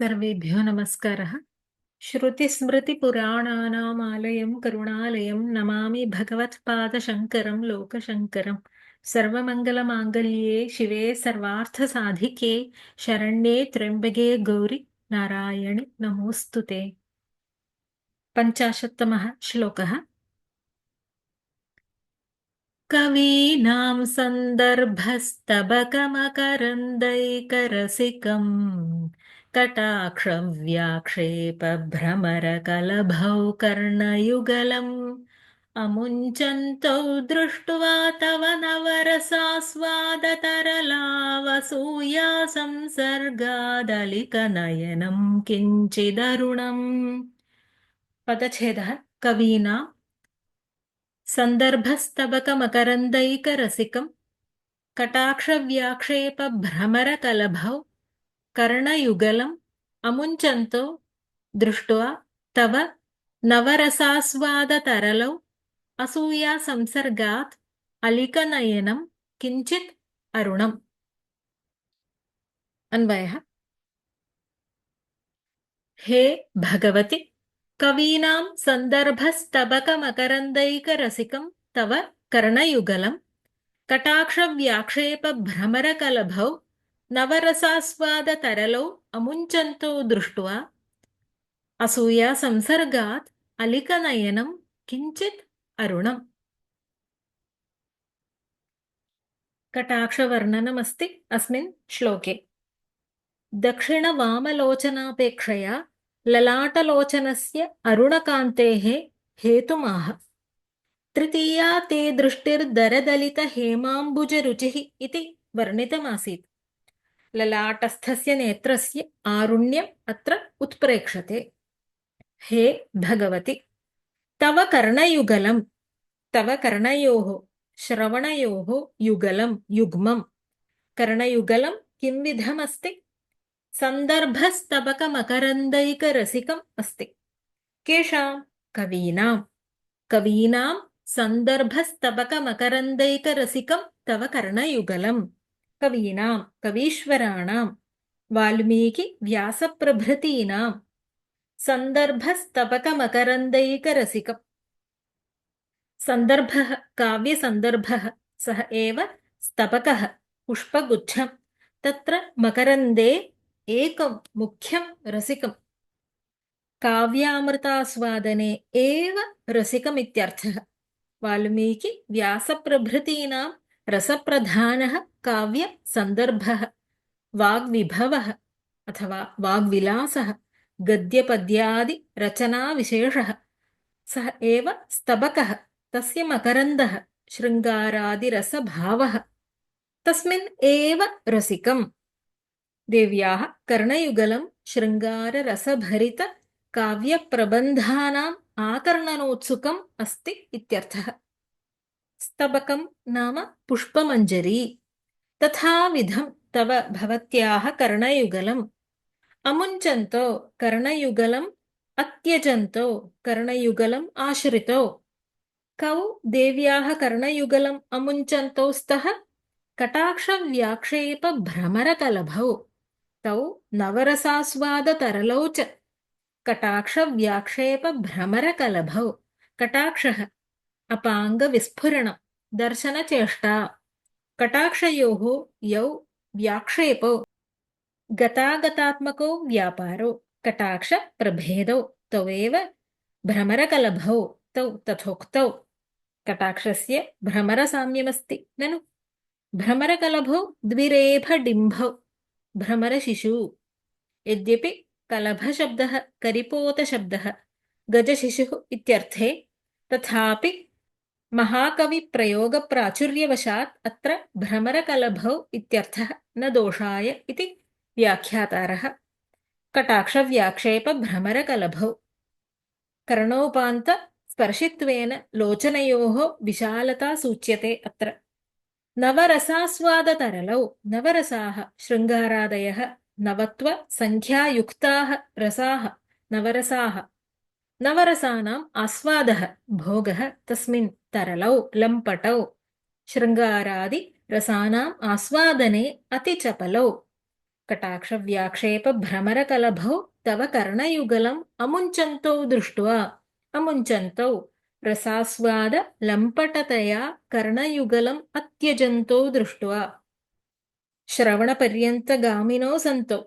सर्वेभ्यो नमस्कारः। श्रुतिस्मृतिपुराणानामालयं करुणालयं नमामि भगवत्पादशङ्करं लोकशङ्करं। सर्वमङ्गलमाङ्गल्ये शिवे सर्वार्थसाधिके शरण्ये त्र्यम्बके गौरि नारायणि नमोऽस्तु ते। 50तमः श्लोकः। कवीनां सन्दर्भस्तबकमकरन्दैकरसिकम् कटाक्षव्याक्षेपभ्रमरकलभौ कर्णयुगलम् अमुञ्चन्तौ दृष्ट्वा तव नवरसास्वादतरलावसूया संसर्गादलिकनयनं किञ्चिदरुणम्। पदच्छेदः। कवीनां सन्दर्भस्तबकमकरन्दैकरसिकम् कटाक्षव्याक्षेपभ्रमरकलभौ कर्णयुगलम् अमुञ्चन्तौ दृष्ट्वा तव नवरसास्वादतरलौ असूयासंसर्गात् अलिकनयनं किञ्चित् अरुणम्। अन्वयः। हे भगवति, कवीनां सन्दर्भस्तबकमकरन्दैकरसिकं तव कर्णयुगलम् कटाक्षव्याक्षेपभ्रमरकलभौ नवरसास्वादतरलौ अमुञ्चन्तौ दृष्ट्वा असूयासंसर्गात् अलिकनयनं किञ्चित् अरुणम्। कटाक्षवर्णनमस्ति अस्मिन् श्लोके। दक्षिणवामलोचनापेक्षया ललाटलोचनस्य अरुणकान्तेः हेतुमाह। तृतीया ते दृष्टिर्दरदलितहेमाम्बुजरुचिः इति वर्णितमासीत्। ललाटस्थस्य नेत्रस्य आरुण्यम् अत्र उत्प्रेक्षते। हे भगवति, तव कर्णयुगलं, तव कर्णयोः श्रवणयोः युगलं युग्मं कर्णयुगलं किं विधमस्ति? सन्दर्भस्तबकमकरन्दैकरसिकम् अस्ति। केषां? कवीनां। कवीनां सन्दर्भस्तबकमकरन्दैकरसिकं तव कर्णयुगलम्। कवीनां कवीश्वराणां वाल्मीकिव्यासप्रभृतीनां सन्दर्भस्तबकमकरन्दैकरसिकम्। सन्दर्भः काव्यसन्दर्भः सः एव स्तबकः पुष्पगुच्छं। तत्र मकरन्दे एकं मुख्यं रसिकं काव्यामृतास्वादने एव रसिकमित्यर्थः। वाल्मीकिव्यासप्रभृतीनां रसप्रधानः काव्यसन्दर्भः वाग्विभवः अथवा वाग्विलासः गद्यपद्यादिरचनाविशेषः सः एव स्तबकः। तस्य मकरन्दः शृङ्गारादिरसभावः तस्मिन् एव रसिकम्। देव्याः कर्णयुगलं शृङ्गाररसभरित काव्यप्रबन्धानाम् आकर्णनोत्सुकम् अस्ति इत्यर्थः। स्तबकं नाम पुष्पमञ्जरी। तथाविधं तव भवत्याः कर्णयुगलम् अमुञ्चन्तो कर्णयुगलम् अत्यजन्तो कर्णयुगलम् आश्रितो। कौ देव्याः कर्णयुगलम् अमुञ्चन्तौ स्तः? कटाक्षव्याक्षेपभ्रमरकलभौ तौ नवरसास्वादतरलौ च। कटाक्षव्याक्षेपभ्रमरकलभौ। कटाक्षः अपाङ्गविस्फुरणं दर्शनचेष्टा। कटाक्षयोः यौ व्याक्षेपौ गतागतात्मको व्यापारो कटाक्षप्रभेदौ तौ एव भ्रमरकलभौ तौ तथोक्तौ। कटाक्षस्य भ्रमरसाम्यमस्ति ननु? भ्रमरकलभौ द्विरेफडिम्भौ भ्रमरशिशु। यद्यपि कलभशब्दः करिपोतशब्दः गजशिशुः इत्यर्थे, तथापि महाकविप्रयोगप्राचुर्यवशात् अत्र भ्रमरकलभौ इत्यर्थः न दोषाय इति व्याख्यातारः। कटाक्षव्याक्षेपभ्रमरकलभौ कर्णोपान्तस्पर्शित्वेन लोचनयोः विशालता सूच्यते अत्र। नवरसास्वादतरलौ नवरसाः शृङ्गारादयः नवत्वसङ्ख्यायुक्ताः रसाः नवरसाः। नवरसानाम् आस्वादः भोगः तस्मिन् तरलौ लम्पटौ। शृङ्गारादि रसानाम् आस्वादने अतिचपलौ। कटाक्षव्याक्षेपभ्रमरकलभौ तव कर्णयुगलम् अमुञ्चन्तौ दृष्ट्वा अमुञ्चन्तौ रसास्वादलम्पटतया कर्णयुगलम् अत्यजन्तौ दृष्ट्वा श्रवणपर्यन्तगामिनो सन्तौ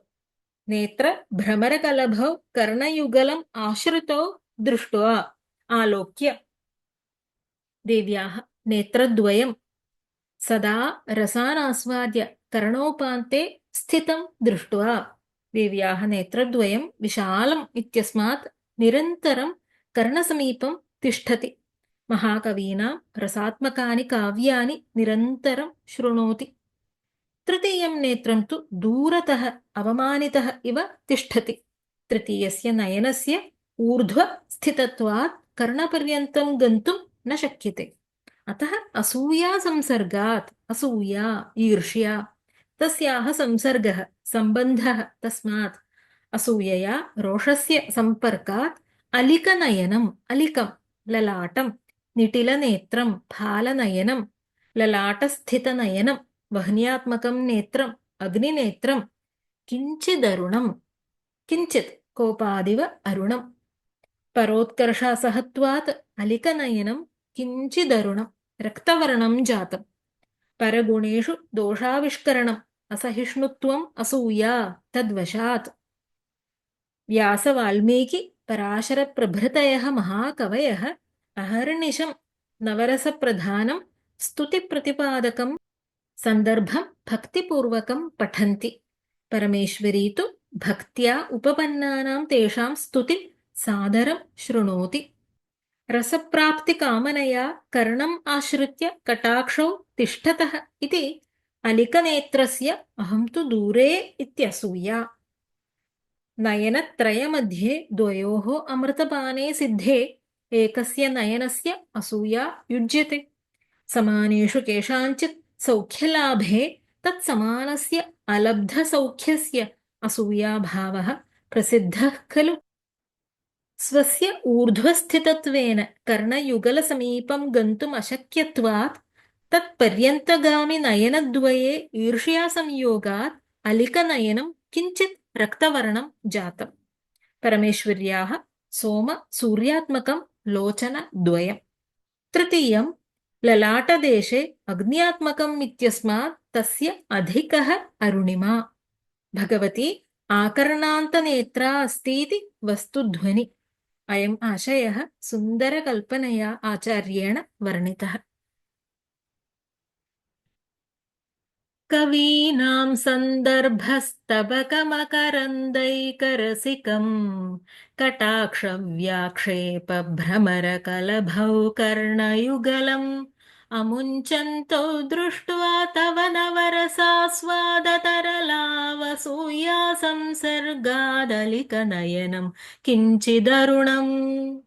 नेत्रभ्रमरकलभौ कर्णयुगलम् आश्रितौ दृष्ट्वा आलोक्य देव्याः नेत्रद्वयं सदा रसानास्वाद्य कर्णोपान्ते स्थितं दृष्ट्वा देव्याः नेत्रद्वयं विशालम् इत्यस्मात् निरन्तरं कर्णसमीपं तिष्ठति। महाकवीनां रसात्मकानि काव्यानि निरन्तरं शृणोति। तृतीयं नेत्रं तु दूरतः अवमानितः इव तिष्ठति। तृतीयस्य नयनस्य ऊर्ध्वस्थितत्वात् कर्णपर्यन्तं गन्तुं न शक्यते। अतः असूया संसर्गात् असूया ईर्ष्या तस्याः संसर्गः सम्बन्धः तस्मात् असूयया रोषस्य सम्पर्कात् अलिकनयनम् अलिकं ललाटं निटिलनेत्रं फालनयनं ललाटस्थितनयनं वह्न्यात्मकं नेत्रम् अग्निनेत्रं किञ्चिदरुणं किञ्चित् कोपादिव अरुणं परोत्कर्षासहत्वात् अलिकनयनं किञ्चिदरुणं रक्तवर्णं जातं। परगुणेषु दोषाविष्करणम् असहिष्णुत्वम् असूया तद्वशात्। व्यासवाल्मीकि पराशरप्रभृतयः महाकवयः अहर्निशं नवरसप्रधानं स्तुतिप्रतिपादकं सन्दर्भं भक्तिपूर्वकं पठन्ति। परमेश्वरी तु भक्त्या उपपन्नानां तेषां स्तुतिं सादरं शृणोति। रसप्राप्तिकामनया कर्णम् आश्रित्य कटाक्षौ तिष्ठतः इति अलिकनेत्रस्य अहं तु दूरे इत्यसूया। नयनत्रयमध्ये द्वयोः अमृतपाने सिद्धे एकस्य नयनस्य असूया युज्यते। समानेषु केषाञ्चित् सौख्यलाभे तत्समानस्य अलब्धसौख्यस्य असूयाभावः प्रसिद्धः खलु। स्वस्य ऊर्ध्वस्थितत्वेन कर्णयुगलसमीपं गन्तुम् अशक्यत्वात् तत्पर्यन्तगामि नयनद्वये ईर्ष्यासंयोगात् अलिकनयनं किञ्चित् रक्तवर्णं जातम्। परमेश्वर्याः सोमसूर्यात्मकं लोचनद्वयम्। तृतीयं ललाटदेशे अग्न्यात्मकम् इत्यस्मात् तस्य अधिकः अरुणिमा। भगवती आकर्णान्तनेत्रा अस्तीति वस्तुध्वनि। अयम् आशयः सुन्दरकल्पनया आचार्येण वर्णितः। कवीनां सन्दर्भस्तबकमकरन्दैकरसिकम् कटाक्षव्याक्षेपभ्रमरकलभौ कर्णयुगलम् अमुञ्चन्तौ दृष्ट्वा तव नवरसास्वादतरलावसूया संसर्गादलिकनयनं किञ्चिदरुणम्।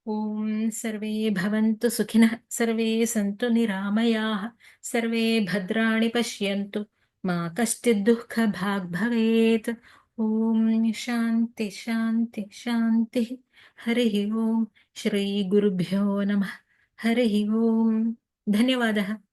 ॐ सर्वे भवन्तु सुखिनः, सर्वे सन्तु निरामयाः, सर्वे भद्राणि पश्यन्तु, मा कश्चित् दुःखभाग् भवेत्। ॐ शान्ति शान्ति शान्तिः। हरिः ॐ श्रीगुरुभ्यो नमः। हरिः ॐ। धन्यवादः।